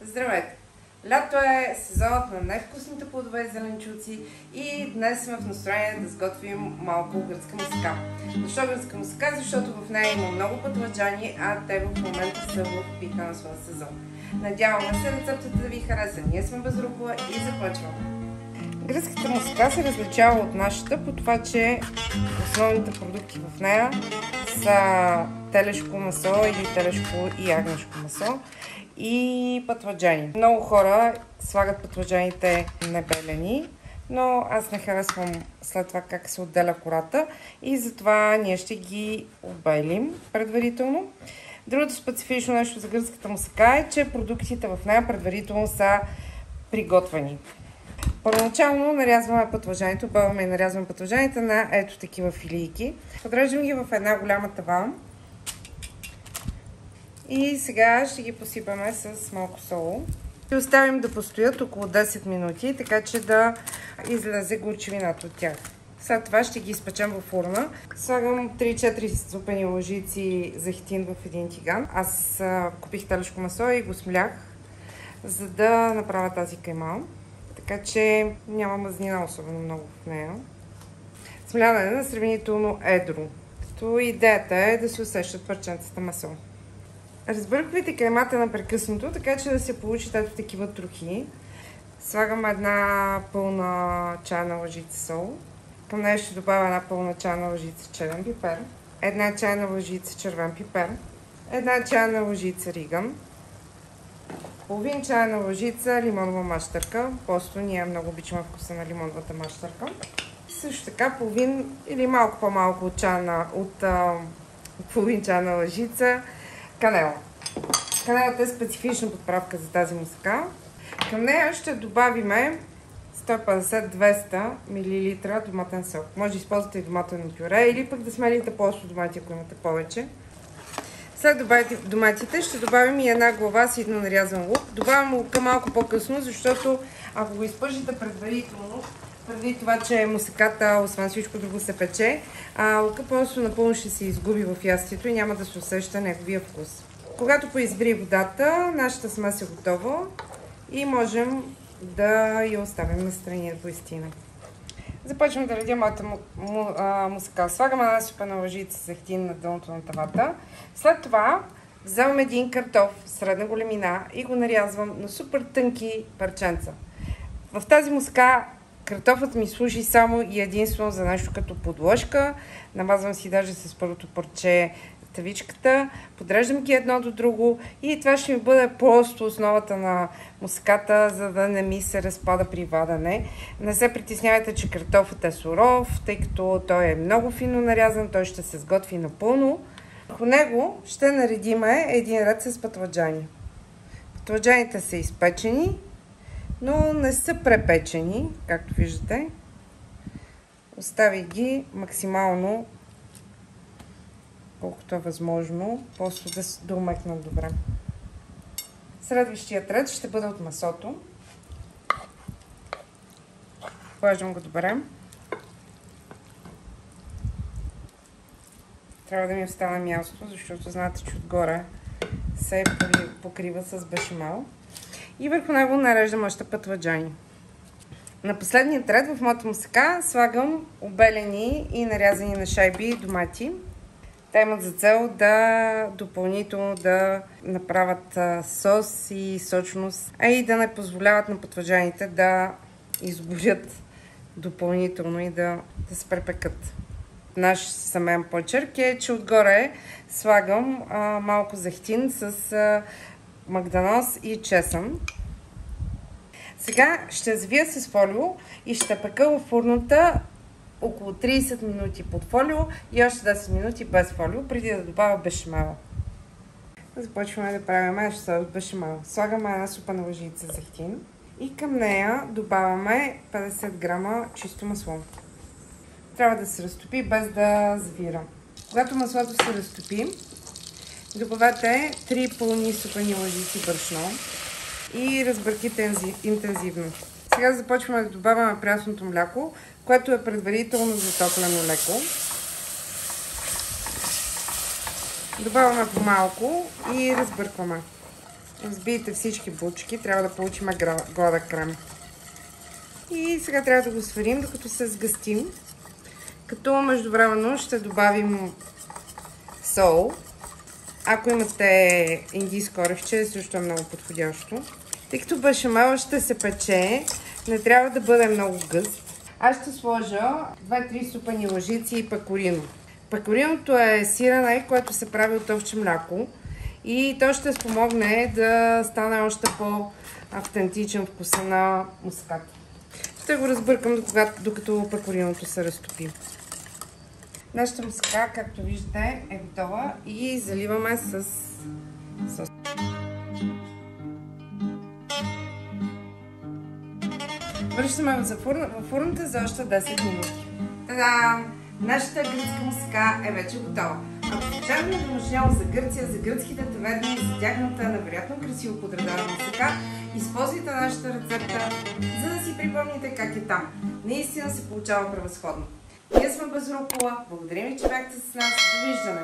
Здравейте! Лято е, сезонът на най-вкусните плодове и зеленчуци и днес сме в настроение да сготвим малко гръцка мусака. Защо гръцка мусака? Защото в нея има много пътладжани, а те в момента са в пика на своя сезон. Надяваме се рецептата да ви хареса. Ние сме без рукола и започваме! Гръцката мусака се различава от нашата по това, че основните продукти в нея са телешко месо или телешко и ягнешко месо и пътладжани. Много хора слагат пътладжаните небелени, но аз не харесвам след това как се отделя кората и затова ние ще ги обелим предварително. Другото специфично нещо за гръцката мусака е, че продуктите в нея предварително са приготвени. Първоначално нарязваме пътладжаните, обелваме и нарязваме пътладжаните на ето такива филийки. Подреждам ги в една голяма тава. И сега ще ги посипаме с малко сол. Ще оставим да постоят около 10 минути, така че да излезе горчивината от тях. След това ще ги изпечем в фурна. Слагам 3-4 супени лъжици захитин в един тиган. Аз купих телешко месо и го смлях, за да направя тази кайма. Така че няма мазнина особено много в нея. Смляне на сравнително едро. Идеята е да се усещат парченцата месо. Разбърквайте каймата непрекъснато, така че да се получат ето такива трохи. Слагам една пълна чайна лъжица сол. Към нея ще добавя една пълна чайна лъжица черен пипер, една чайна лъжица червен пипер, една чайна лъжица риган, половин чайна лъжица лимонова мащърка. Просто ние много обичаме вкуса на лимоновата мащърка. Също така половин или малко по-малко от половин чайна лъжица канела. Канелата е специфична подправка за тази мусака. Към нея ще добавим 150-200 мл доматен сок. Може да използвате и доматено пюре или пък да смелите просто домати, ако имате повече. След добавите доматите ще добавим и една глава ситно нарязан лук. Добавям лука малко по-късно, защото ако го изпържите предварително, преди това, че мусаката, освен всичко друго, се пече, лука просто напълно ще се изгуби в ястието и няма да се усеща неговия вкус. Когато поизбри водата, нашата смес е готова и можем да я оставим настрани да поистина. Започвам да редя моята мусака. Слагам една супена лъжица захитин на дъното на тавата. След това вземам един картоф средна големина и го нарязвам на супер тънки парченца. В тази мусака картофът ми служи само и единствено за нещо като подложка. Намазвам си даже с първото парче тавичката, подреждам ги едно до друго и това ще ми бъде просто основата на мусаката, за да не ми се разпада при вадене. Не се притеснявайте, че картофът е суров, тъй като той е много финно нарязан, той ще се сготви напълно. Върху него ще наредим един ред с пътладжани. Пътладжаните са изпечени, но не са препечени, както виждате. Оставих ги максимално колкото е възможно, просто да умекнат добре. Следващият ред ще бъде от месото. Глаждам го добре. Трябва да ми остане място, защото знаете, че отгоре се покрива с бешамел. И върху него нареждам още пътладжани. На последният ред в моята мусака слагам обелени и нарязани на шайби домати. Те имат за цел да допълнително да направят сос и сочност, а и да не позволяват на пътладжаните да изгорят допълнително и да се препекат. Наш семейен почерк е, че отгоре слагам малко захитин с магданоз и чесън. Сега ще завия с фолио и ще пека във фурната около 30 минути под фолио и още 10 минути без фолио, преди да добавя бешамела. Започваме да правим нашия сос бешамел. Слагаме една супена лъжица захитин и към нея добавяме 50 грама чисто масло. Трябва да се разтопи без да завира. Когато маслото се разтопи, добавете 3 пълни супени лъжици брашно и разбърките интензивно. Сега започваме да добавяме прясното мляко, което е предварително затоплено леко. Добавяме по малко и разбъркваме. Разбийте всички булчки, трябва да получим гладък крем. И сега трябва да го сварим, докато се сгъстим. Като междувременно ще добавим сол. Ако имате индийско орехче, също е много подходящо. Тъй като бешамела ще се пече, не трябва да бъде много гъст. Аз ще сложа 2-3 супени лъжици пекорино. Пекориното е сирене, което се прави от овче мляко и то ще спомогне да стане още по-автентичен вкуса на муската. Ще го разбъркам докато пекориното се разтопи. Нашата муска, както виждате, е готова и заливаме с сос. Връщаме във фурната за още 10 минути. Та-да! Нашата гръцка муска е вече готова. Ако случайно не домашняло за Гърция, за гръцките таверни и за тяхната невероятно красиво подредена муска, използвайте нашата рецепта, за да си припомните как е там. Наистина се получава превъзходно. Ние сме Безрукола. Благодарим ви, че бяхте с нас. Довиждане!